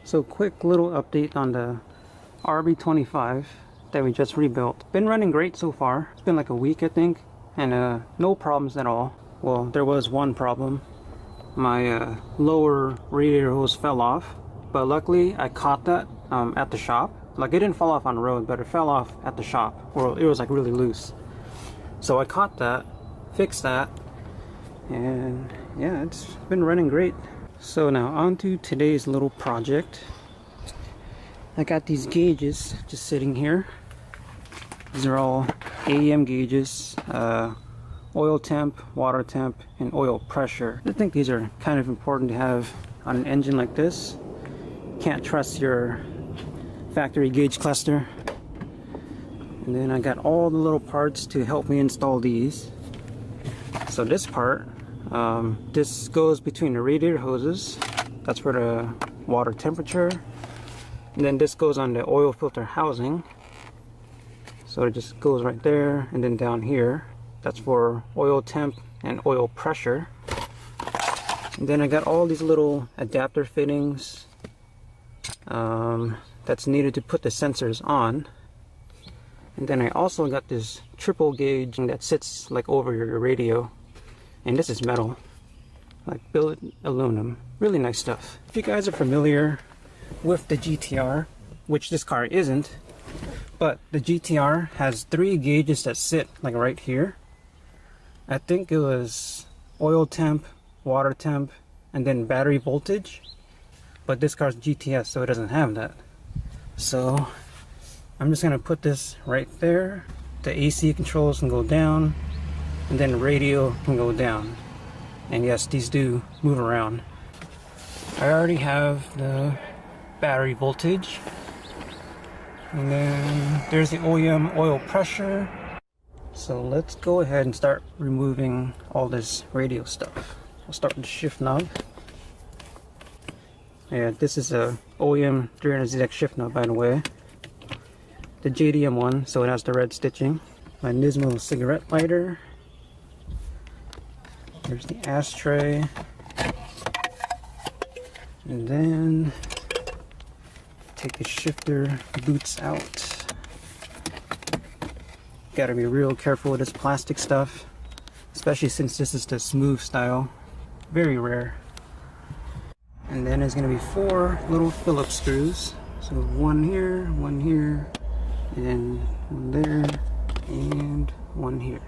So quick little update on the RB25 that we just rebuilt. Been running great so far. It's been like a week I think, and no problems at all. Well, there was one problem. My lower radiator hose fell off, but luckily I caught that at the shop. Like it didn't fall off on the road, but it fell off at the shop. Well, it was like really loose. So I caught that, fixed that, and yeah, it's been running great. So now on to today's little project. I got these gauges just sitting here. These are all AEM gauges, oil temp, water temp, and oil pressure. I think these are kind of important to have on an engine like this. Can't trust your factory gauge cluster. And then I got all the little parts to help me install these. So this part, this goes between the radiator hoses. That's for the water temperature. And then this goes on the oil filter housing. So it just goes right there, and then down here, that's for oil temp and oil pressure. And then I got all these little adapter fittings that's needed to put the sensors on. And then I also got this triple gauge that sits like over your radio. And this is metal, like billet aluminum. Really nice stuff. If you guys are familiar with the GTR, which this car isn't, but the GTR has 3 gauges that sit like right here. I think it was oil temp, water temp, and then battery voltage. But this car's GTS, so it doesn't have that. So I'm just gonna put this right there. The AC controls can go down, and then radio can go down. And yes, these do move around. I already have the battery voltage. And then there's the OEM oil pressure. So let's go ahead and start removing all this radio stuff. I'll start with the shift knob. Yeah, this is a OEM 300ZX shift knob, by the way. The JDM one, so it has the red stitching. My Nismo cigarette lighter. There's the ashtray. And then take the shifter boots out. Gotta be real careful with this plastic stuff, especially since this is the smooth style. Very rare. And then there's gonna be 4 little Phillips screws. So one here, and one there, and one here.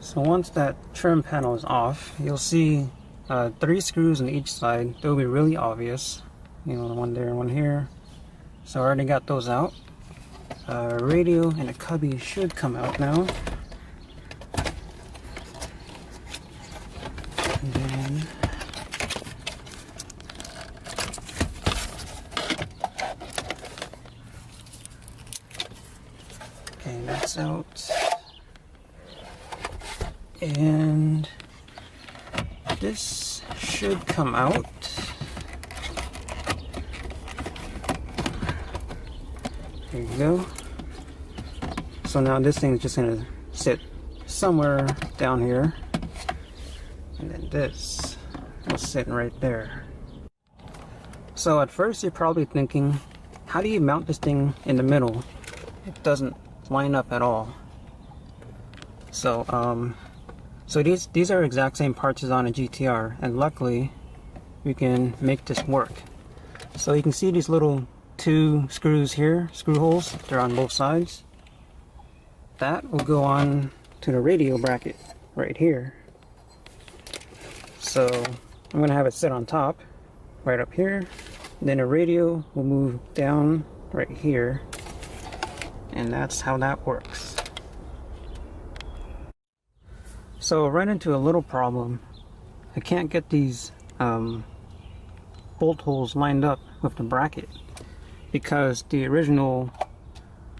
So once that trim panel is off, you'll see 3 screws on each side. They'll be really obvious. You know, one there and one here. So I already got those out. Radio and a cubby should come out now. And then okay, that's out. And this should come out. There you go. So now this thing is just gonna sit somewhere down here, and then this will sit right there. So at first you're probably thinking, how do you mount this thing in the middle? It doesn't line up at all. So these are exact same parts as on a GTR, and luckily we can make this work. So you can see these little 2 screws here, screw holes, they're on both sides. That will go on to the radio bracket right here. So I'm gonna have it sit on top, right up here. Then the radio will move down right here, and that's how that works. So I ran into a little problem. I can't get these bolt holes lined up with the bracket because the original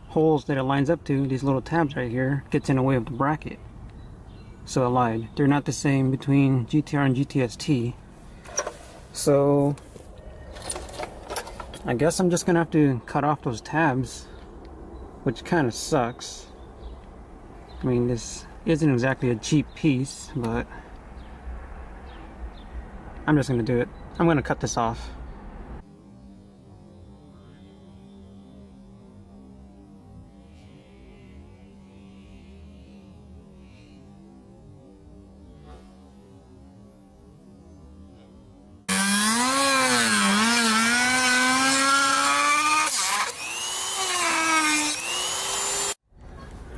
holes that it lines up to, these little tabs right here, gets in the way of the bracket. So I lied. They're not the same between GTR and GTS-T. So I guess I'm just gonna have to cut off those tabs, which kind of sucks. I mean, this isn't exactly a cheap piece, but I'm just gonna do it. I'm gonna cut this off.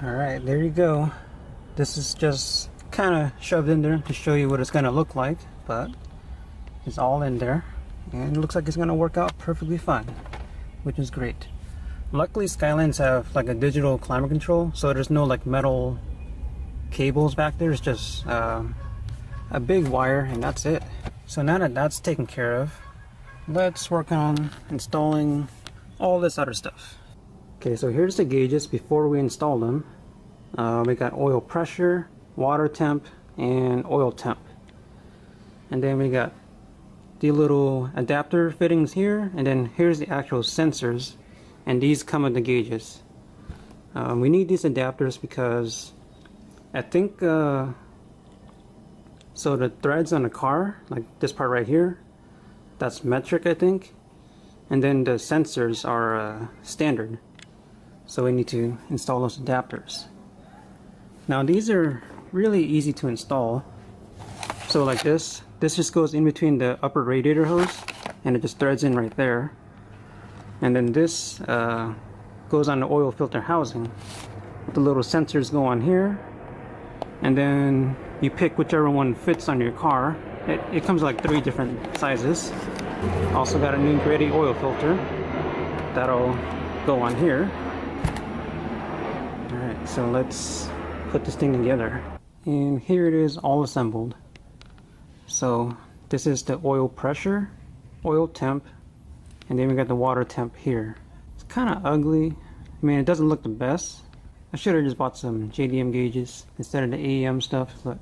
Alright, there you go. This is just kind of shoved in there to show you what it's going to look like, but it's all in there and it looks like it's going to work out perfectly fine, which is great. Luckily Skylines have like a digital climate control, so there's no like metal cables back there. It's just a big wire and that's it. So now that that's taken care of, let's work on installing all this other stuff. Okay, so here's the gauges before we install them. We got oil pressure, water temp, and oil temp. And then we got the little adapter fittings here, and then here's the actual sensors, and these come with the gauges. We need these adapters because I think so the threads on the car, like this part right here, that's metric I think, and then the sensors are standard. So we need to install those adapters. Now these are really easy to install. So like this just goes in between the upper radiator hose and it just threads in right there. And then this goes on the oil filter housing. The little sensors go on here, and then you pick whichever one fits on your car. It comes like 3 different sizes. Also got a new gritty oil filter that'll go on here. Alright, so let's put this thing together. And here it is all assembled. So this is the oil pressure, oil temp, and then we got the water temp here. It's kind of ugly. I mean, it doesn't look the best. I should have just bought some JDM gauges instead of the AEM stuff, but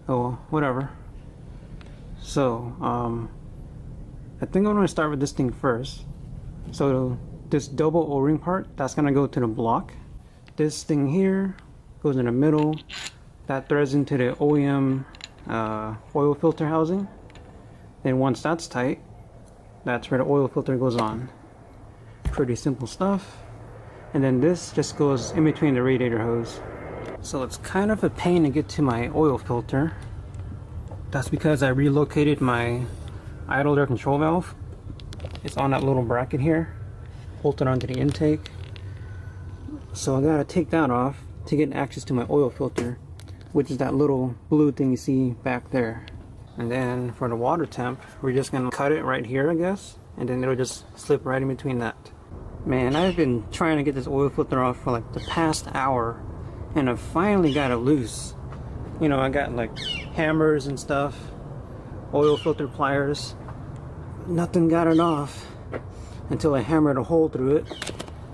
oh, whatever. So I think I'm going to start with this thing first. So this double O-ring part, that's going to go to the block. This thing here goes in the middle. That threads into the OEM oil filter housing. Then once that's tight, that's where the oil filter goes on. Pretty simple stuff. And then this just goes in between the radiator hose. So it's kind of a pain to get to my oil filter. That's because I relocated my idle air control valve. It's on that little bracket here, bolted onto the intake. So I gotta take that off to get access to my oil filter, which is that little blue thing you see back there. And then for the water temp, we're just gonna cut it right here, I guess, and then it'll just slip right in between that. Man, I've been trying to get this oil filter off for like the past hour, and I finally got it loose. You know, I got like hammers and stuff, oil filter pliers. Nothing got it off until I hammered a hole through it.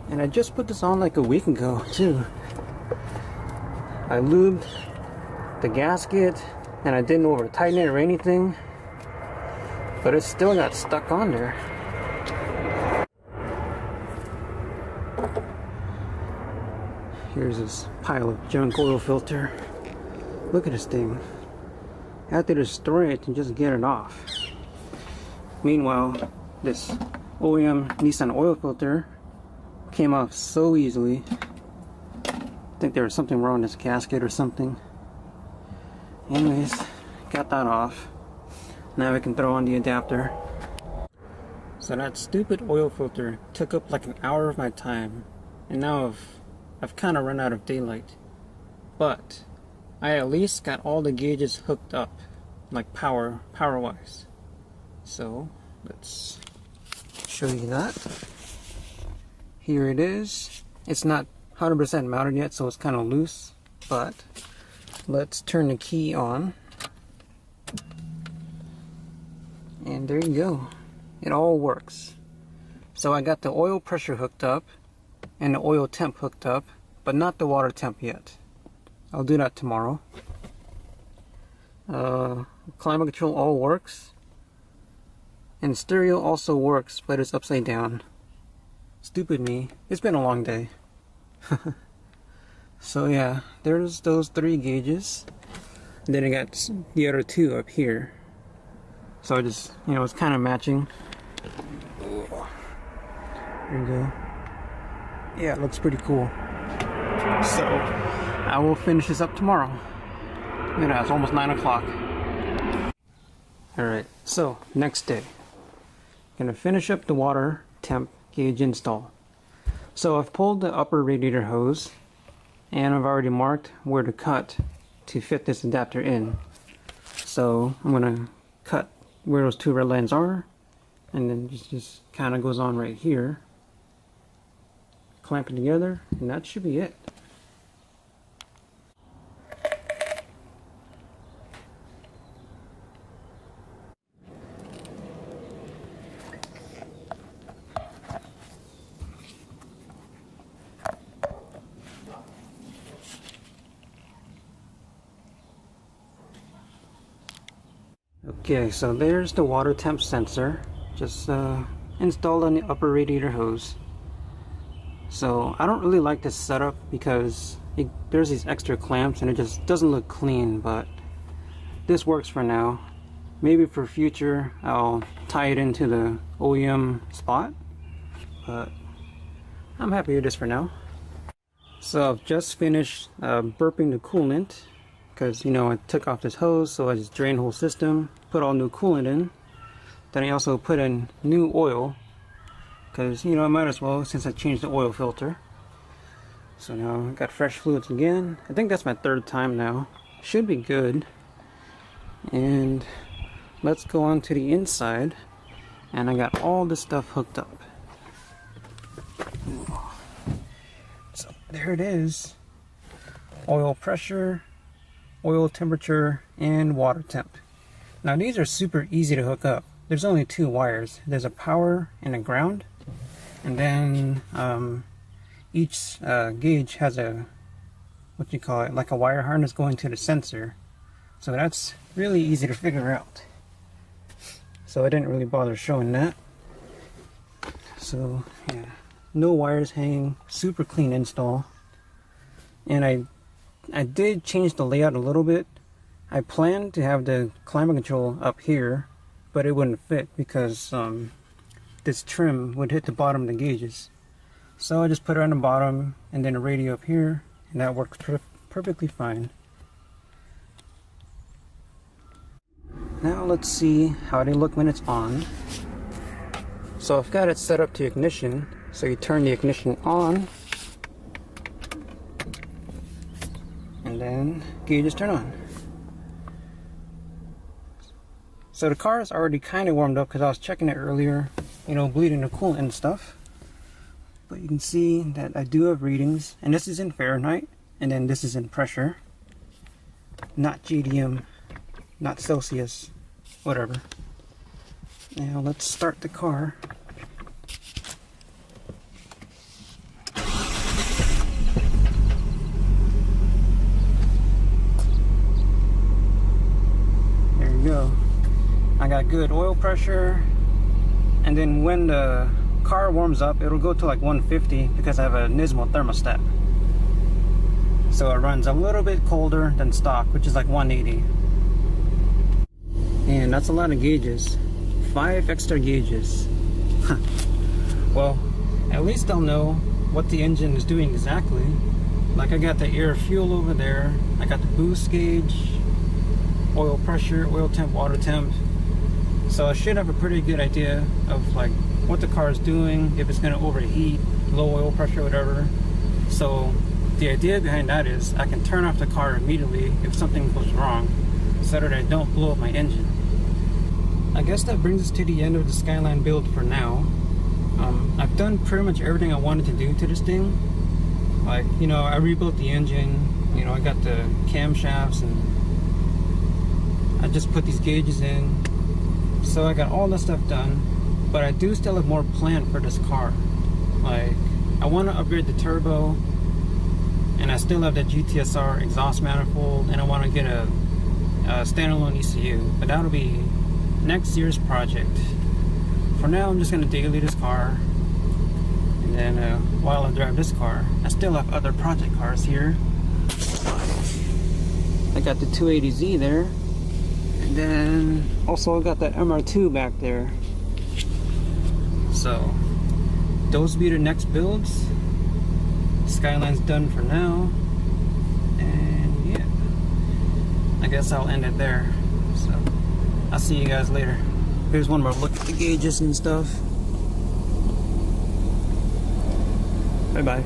And I just put this on like a week ago too. I lubed the gasket and I didn't over tighten it or anything, but it still got stuck on there. Here's this pile of junk oil filter. Look at this thing. I had to destroy it to just get it off. Meanwhile, this OEM Nissan oil filter came off so easily. I think there was something wrong with this gasket or something. Anyways, got that off. Now we can throw on the adapter. So that stupid oil filter took up like an hour of my time, and now I've kind of run out of daylight. But I at least got all the gauges hooked up, like power wise. So let's show you that. Here it is. It's not 100% mounted yet, so it's kind of loose, but let's turn the key on. And there you go. It all works. So I got the oil pressure hooked up and the oil temp hooked up, but not the water temp yet. I'll do that tomorrow. Climate control all works. And stereo also works, but it's upside down. Stupid me. It's been a long day. So yeah, there's those 3 gauges. And then I got the other 2 up here. So I just, it's kind of matching. There you go. Yeah, it looks pretty cool. So I will finish this up tomorrow. It's almost 9 o'clock. Alright, so next day. Gonna finish up the water temp gauge install. So I've pulled the upper radiator hose and I've already marked where to cut to fit this adapter in. So I'm gonna cut where those 2 red lines are, and then just kind of goes on right here. Clamp it together, and that should be it. Okay, so there's the water temp sensor, just installed on the upper radiator hose. So I don't really like this setup because there's these extra clamps and it just doesn't look clean, but this works for now. Maybe for future I'll tie it into the OEM spot, but I'm happy with this for now. So I've just finished burping the coolant, because I took off this hose, so I just drained the whole system, put all new coolant in. Then I also put in new oil, because I might as well, since I changed the oil filter. So now I got fresh fluids again. I think that's my 3rd time now. Should be good. And let's go on to the inside, and I got all this stuff hooked up. So there it is. Oil pressure, oil temperature, and water temp. Now these are super easy to hook up. There's only 2 wires. There's a power and a ground, and then each gauge has a like a wire harness going to the sensor. So that's really easy to figure out. So I didn't really bother showing that. So yeah, no wires hanging, super clean install. And I did change the layout a little bit. I planned to have the climate control up here, but it wouldn't fit because this trim would hit the bottom of the gauges. So I just put it on the bottom and then a radio up here, and that works perfectly fine. Now let's see how they look when it's on. So I've got it set up to ignition, so you turn the ignition on, and then gauges turn on. So the car is already kind of warmed up because I was checking it earlier, bleeding the coolant and stuff. But you can see that I do have readings, and this is in Fahrenheit, and then this is in pressure. Not GDM, not Celsius, whatever. Now let's start the car. There you go. I got good oil pressure, and then when the car warms up, it'll go to like 150 because I have a Nismo thermostat. So it runs a little bit colder than stock, which is like 180. And that's a lot of gauges. 5 extra gauges. Well, at least I'll know what the engine is doing exactly. Like I got the air fuel over there, I got the boost gauge, oil pressure, oil temp, water temp. So I should have a pretty good idea of like what the car is doing, if it's going to overheat, low oil pressure, whatever. So the idea behind that is I can turn off the car immediately if something goes wrong, so that I don't blow up my engine. I guess that brings us to the end of the Skyline build for now. I've done pretty much everything I wanted to do to this thing. Like, I rebuilt the engine, I got the camshafts, and I just put these gauges in. So I got all the stuff done, but I do still have more planned for this car. Like, I want to upgrade the turbo, and I still have the GTSR exhaust manifold, and I want to get a standalone ECU, but that'll be next year's project. For now, I'm just going to daily this car, and then while I drive this car, I still have other project cars here. I got the 280Z there, and then also I got that MR2 back there. So those will be the next builds. Skyline's done for now, and yeah, I guess I'll end it there. So I'll see you guys later. Here's one more look at the gauges and stuff. Bye bye.